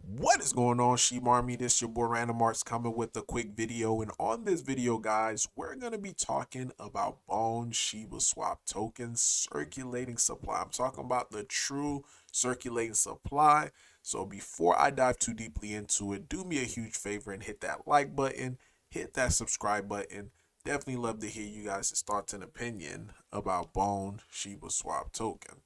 What is going on, Sheep Army? This your boy Random Arts coming with a quick video. And on this video, guys, we're going to be talking about Bone Shibaswap tokens circulating supply. I'm talking about the true circulating supply. So before I dive too deeply into it, do me a huge favor and hit that like button, hit that subscribe button. Definitely love to hear you guys' thoughts and opinion about Bone Shibaswap token.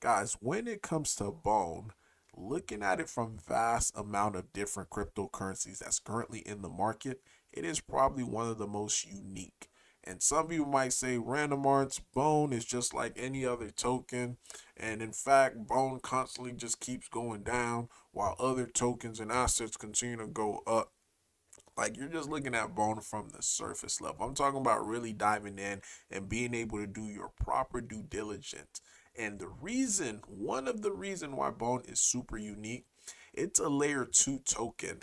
Guys, when it comes to Bone, looking at it from vast amount of different cryptocurrencies that's currently in the market, it is probably one of the most unique. And some people might say Random Arts Bone is just like any other token. And in fact, Bone constantly just keeps going down while other tokens and assets continue to go up. Like, you're just looking at Bone from the surface level. I'm talking about really diving in and being able to do your proper due diligence. And one of the reason why Bone is super unique, it's a layer 2 token,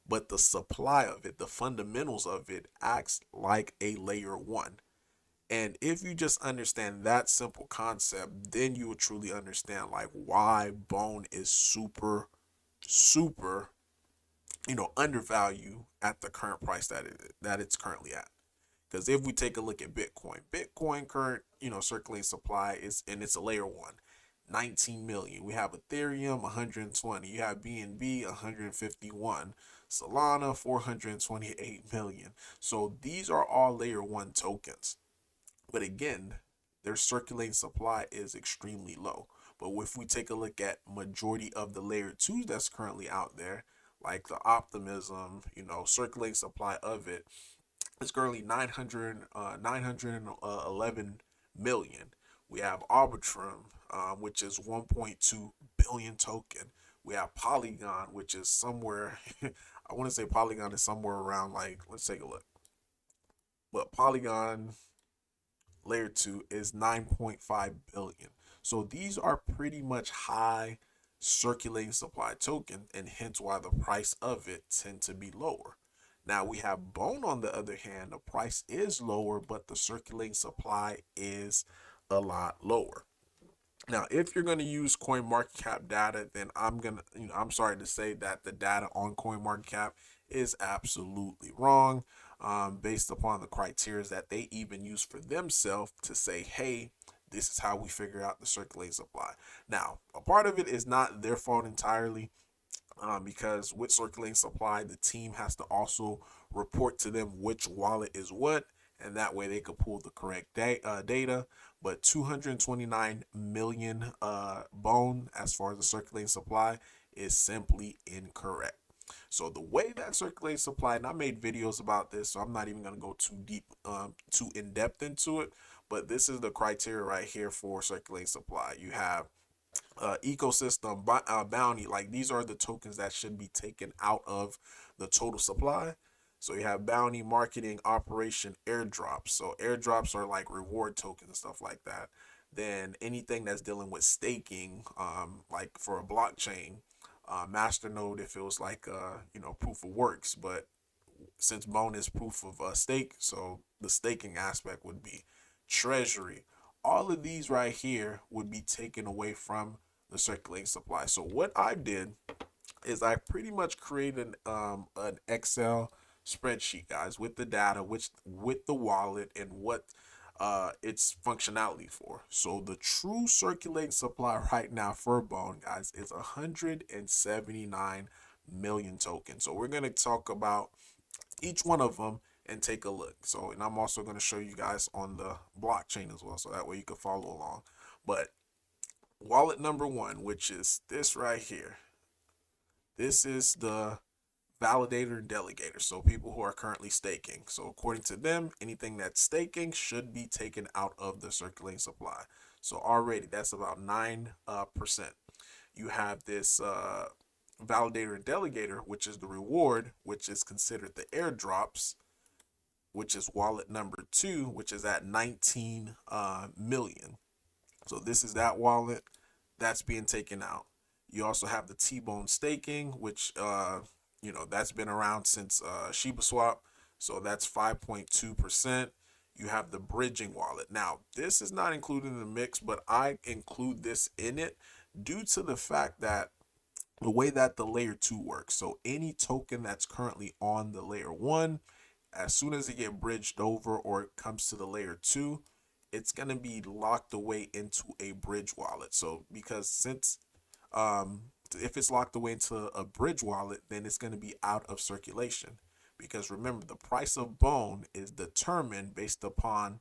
but the supply of it, the fundamentals of it acts like a layer 1. And if you just understand that simple concept, then you will truly understand like why Bone is super undervalue at the current price that it's currently at. Because if we take a look at Bitcoin current, circulating supply is, and it's a layer 1, 19 million. We have Ethereum 120. You have BNB 151. Solana 428 million. So these are all layer 1 tokens. But again, their circulating supply is extremely low. But if we take a look at majority of the layer 2s that's currently out there, like the Optimism, circulating supply of it is currently 911 million. We have Arbitrum, which is 1.2 billion token. We have Polygon, which is somewhere, I want to say Polygon is somewhere around, like, let's take a look. But Polygon layer 2 is 9.5 billion. So these are pretty much high circulating supply token, and hence why the price of it tend to be lower. Now we have Bone on the other hand, the price is lower, but the circulating supply is a lot lower. Now, if you're going to use CoinMarketCap data, then I'm sorry to say that the data on CoinMarketCap is absolutely wrong, based upon the criteria that they even use for themselves to say, hey, this is how we figure out the circulating supply. Now, a part of it is not their fault entirely, because with circulating supply, the team has to also report to them which wallet is what, and that way they could pull the correct data. But 229 million Bone as far as the circulating supply is simply incorrect. So the way that circulating supply, and I made videos about this, so I'm not even going to go too deep, too in depth into it, but this is the criteria right here for circulating supply. You have ecosystem, bounty. Like, these are the tokens that should be taken out of the total supply. So you have bounty, marketing, operation, airdrops. So airdrops are like reward tokens and stuff like that. Then anything that's dealing with staking, like for a blockchain, masternode, if it was like proof of works. But since Bone is proof of stake, so the staking aspect would be treasury. All of these right here would be taken away from the circulating supply. So what I did is I pretty much created an Excel spreadsheet, guys, with the data, which with the wallet and what its functionality for. So the true circulating supply right now for Bone, guys, is 179 million tokens. So we're gonna talk about each one of them and take a look. So, and I'm also going to show you guys on the blockchain as well, so that way you can follow along. But wallet number 1, which is this right here, this is the validator and delegator. So people who are currently staking. So according to them, anything that's staking should be taken out of the circulating supply. So already that's about 9%. You have this validator and delegator, which is the reward, which is considered the airdrops, which is wallet number 2, which is at 19 million. So this is that wallet that's being taken out. You also have the T-Bone staking, which that's been around since Shibaswap. So that's 5.2%. You have the bridging wallet. Now, this is not included in the mix, but I include this in it due to the fact that the way that the layer 2 works. So any token that's currently on the layer 1, as soon as it get bridged over or it comes to the layer 2, it's going to be locked away into a bridge wallet. So because since if it's locked away into a bridge wallet, then it's going to be out of circulation. Because remember, the price of bone is determined based upon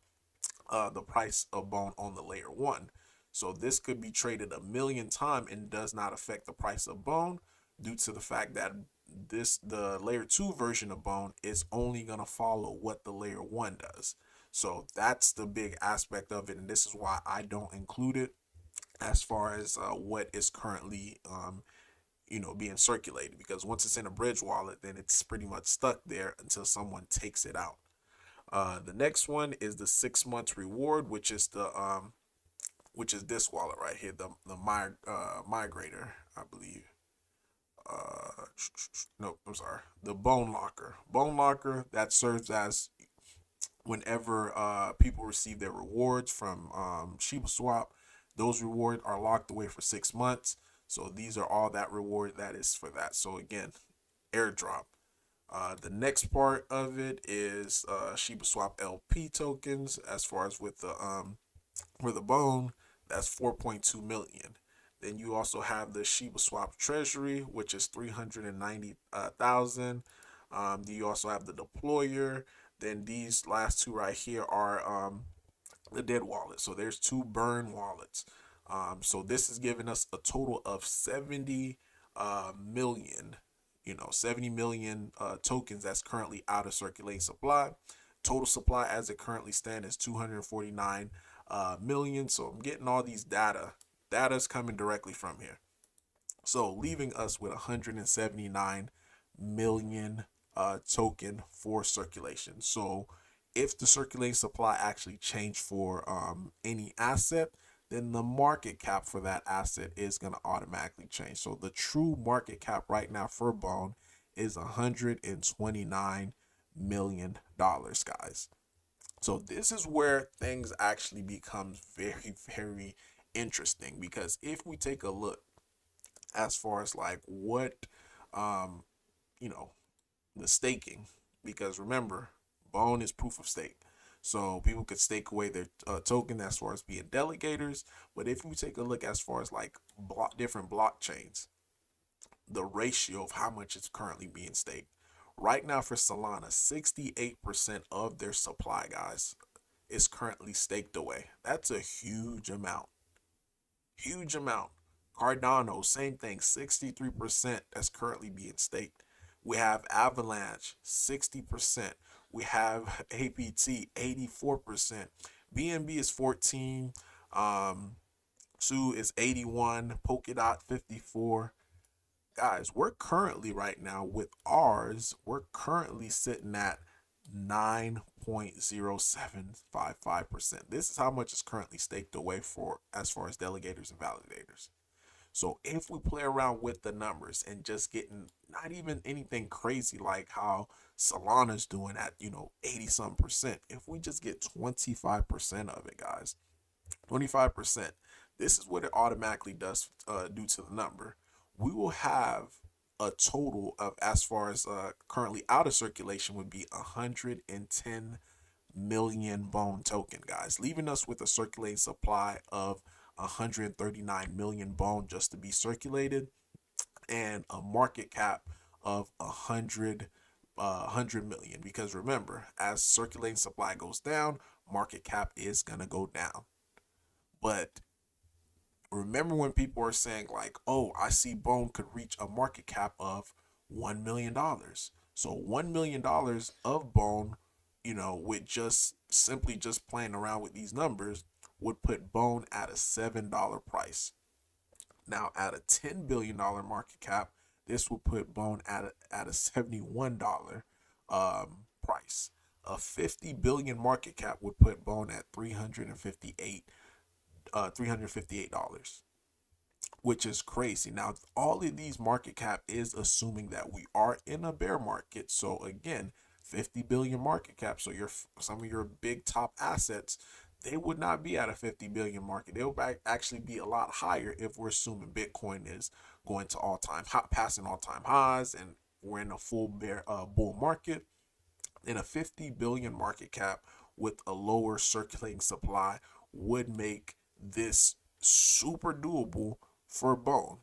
the price of bone on the layer 1. So this could be traded a million times and does not affect the price of bone, due to the fact that the layer 2 version of bone is only going to follow what the layer 1 does. So that's the big aspect of it, and this is why I don't include it as far as what is currently being circulated, because once it's in a bridge wallet, then it's pretty much stuck there until someone takes it out. The next one is the 6 months reward, which is this wallet right here, the migrator, I believe. Nope, I'm sorry, the bone locker. Bone locker, that serves as whenever people receive their rewards from Shibaswap, those rewards are locked away for 6 months. So these are all that reward that is for that. So again, airdrop. The next part of it is Shibaswap LP tokens. As far as with the bone, that's 4.2 million. Then you also have the Shibaswap Treasury, which is 390,000. You also have the deployer. Then these last two right here are the dead wallet. So there's two burn wallets. So this is giving us a total of 70 million, 70 million tokens that's currently out of circulating supply. Total supply as it currently stands is 249 million. So I'm getting all these data. Data's coming directly from here. So leaving us with 179 million token for circulation. So if the circulating supply actually changed for any asset, then the market cap for that asset is going to automatically change. So the true market cap right now for Bone is $129 million, guys. So this is where things actually becomes very, very interesting, because if we take a look as far as like what um you know the staking, because remember, Bone is proof of stake, so people could stake away their token as far as being delegators. But if we take a look as far as like different blockchains, the ratio of how much is currently being staked right now for Solana, 68% of their supply, guys, is currently staked away. That's a huge amount. Huge amount. Cardano, same thing, 63% that's currently being staked. We have Avalanche, 60%. We have APT, 84%. BNB is 14. Su is 81. Polkadot, 54. Guys, we're currently right now with ours, we're currently sitting at 9.0755%. This is how much is currently staked away for as far as delegators and validators. So if we play around with the numbers and just getting not even anything crazy like how Solana's doing at 80 some percent, if we just get 25% of it, guys, 25%, this is what it automatically does due to the number. We will have a total of, as far as currently out of circulation, would be 110 million Bone token, guys, leaving us with a circulating supply of 139 million Bone just to be circulated, and a market cap of 100 million. Because remember, as circulating supply goes down, market cap is gonna go down. But remember when people are saying like, oh, I see Bone could reach a market cap of $1 million. So $1 million of Bone, with just simply just playing around with these numbers, would put Bone at a $7 price. Now at a $10 billion market cap, this would put Bone at a $71 price. A 50 billion market cap would put Bone at $358, which is crazy. Now, all of these market cap is assuming that we are in a bear market. So again, 50 billion market cap. So some of your big top assets, they would not be at a 50 billion market. They would actually be a lot higher if we're assuming Bitcoin is going to all-time high, passing all-time highs, and we're in a full bull market. In a 50 billion market cap with a lower circulating supply would make this super doable for Bone.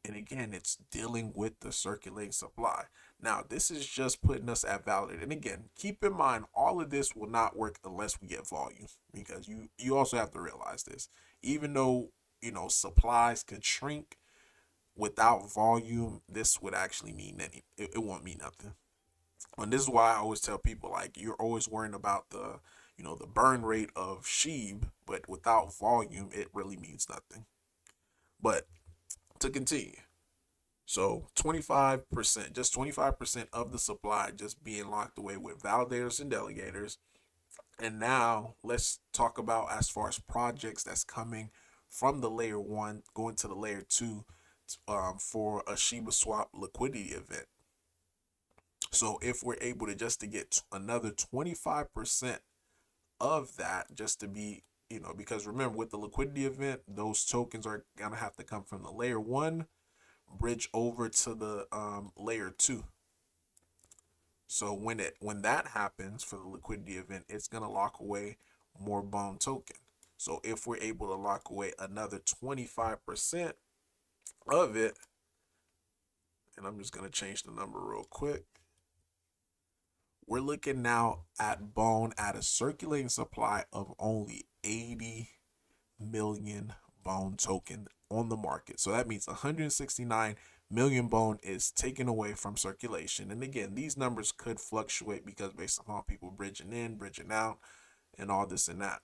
And again, it's dealing with the circulating supply. Now, this is just putting us at valid. And again, keep in mind, all of this will not work unless we get volume, because you also have to realize this. Even though, supplies could shrink, without volume, this would actually mean it won't mean nothing. And this is why I always tell people, like, you're always worrying about the burn rate of shib, but without volume, it really means nothing. But to continue, so 25%, just 25% of the supply just being locked away with validators and delegators. And now let's talk about as far as projects that's coming from the layer one going to the layer two, for a Shibaswap liquidity event. So if we're able to just to get another 25% of that, just to be, because remember, with the liquidity event, those tokens are gonna have to come from the layer one, bridge over to the layer two. So when that happens for the liquidity event, it's gonna lock away more Bone token. So if we're able to lock away another 25% of it, and I'm just gonna change the number real quick. We're looking now at Bone at a circulating supply of only 80 million Bone token on the market. So that means 169 million Bone is taken away from circulation. And again, these numbers could fluctuate because based upon people bridging in, bridging out, and all this and that.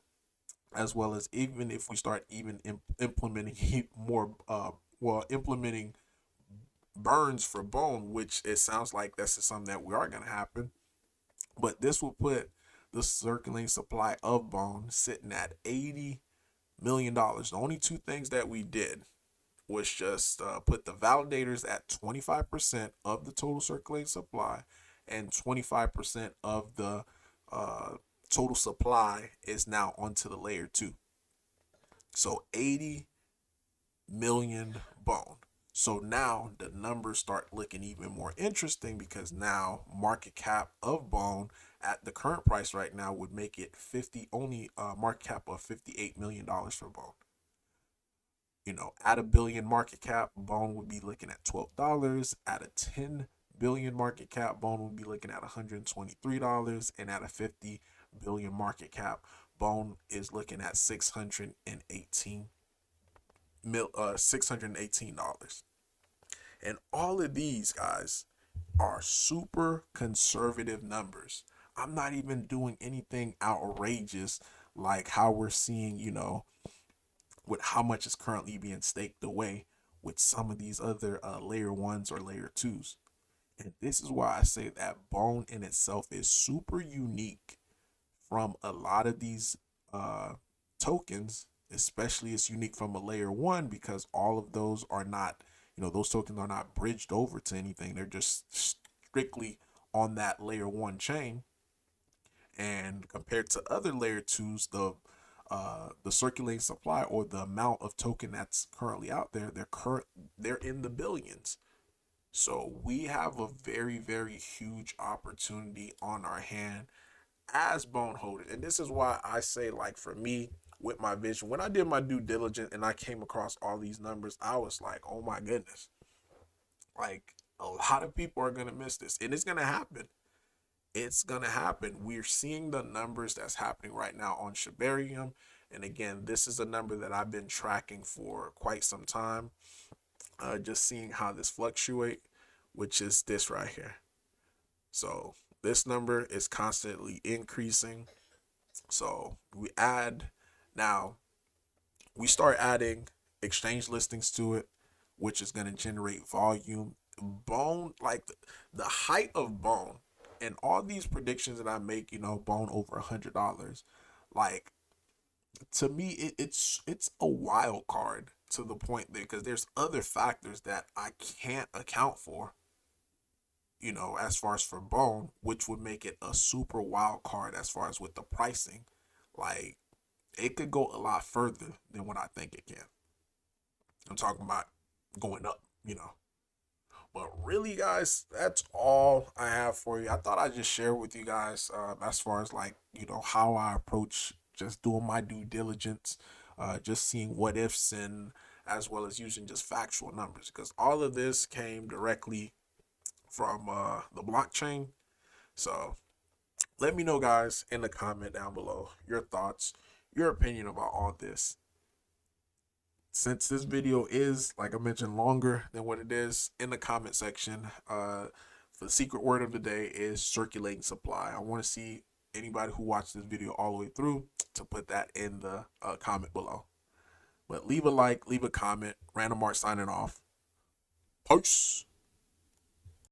As well as even if we start even implementing more, implementing burns for Bone, which it sounds like that's something that we are going to happen. But this will put the circulating supply of Bone sitting at $80 million. The only two things that we did was just put the validators at 25% of the total circulating supply, and 25% of the total supply is now onto the layer two. So 80 million Bone. So now the numbers start looking even more interesting, because now market cap of Bone at the current price right now would make it market cap of $58 million for Bone. At a billion market cap, Bone would be looking at $12. At a 10 billion market cap, Bone would be looking at $123, and at a 50 billion market cap, Bone is looking at $618. And all of these guys are super conservative numbers. I'm not even doing anything outrageous like how we're seeing, with how much is currently being staked away with some of these other layer ones or layer twos. And this is why I say that Bone in itself is super unique from a lot of these tokens. Especially it's unique from a layer one, because all of those are not, those tokens are not bridged over to anything. They're just strictly on that layer one chain. And compared to other layer twos, the circulating supply, or the amount of token that's currently out there, they're in the billions. So we have a very, very huge opportunity on our hand as Bone holders. And this is why I say, like, for me, with my vision, when I did my due diligence and I came across all these numbers, I was like, oh my goodness, like, a lot of people are gonna miss this, and it's gonna happen. It's gonna happen. We're seeing the numbers that's happening right now on Shibarium. And again, this is a number that I've been tracking for quite some time, just seeing how this fluctuate, which is this right here. So this number is constantly increasing. So now we start adding exchange listings to it, which is going to generate volume. Bone, like the height of Bone, and all these predictions that I make, Bone over $100. Like, to me, it's a wild card, to the point that, because there's other factors that I can't account for, as far as for Bone, which would make it a super wild card as far as with the pricing. Like, it could go a lot further than what I think it can. I'm talking about going up, you know. But really, guys, that's all I have for you. I thought I'd just share with you guys as far as like, how I approach just doing my due diligence, just seeing what ifs and as well as using just factual numbers because all of this came directly from the blockchain. So let me know, guys, in the comment down below your thoughts, your opinion about all this. Since this video is, like I mentioned, longer than what it is, in the comment section, the secret word of the day is circulating supply. I want to see anybody who watched this video all the way through to put that in the comment below. But leave a like, leave a comment. Random Art signing off. Peace.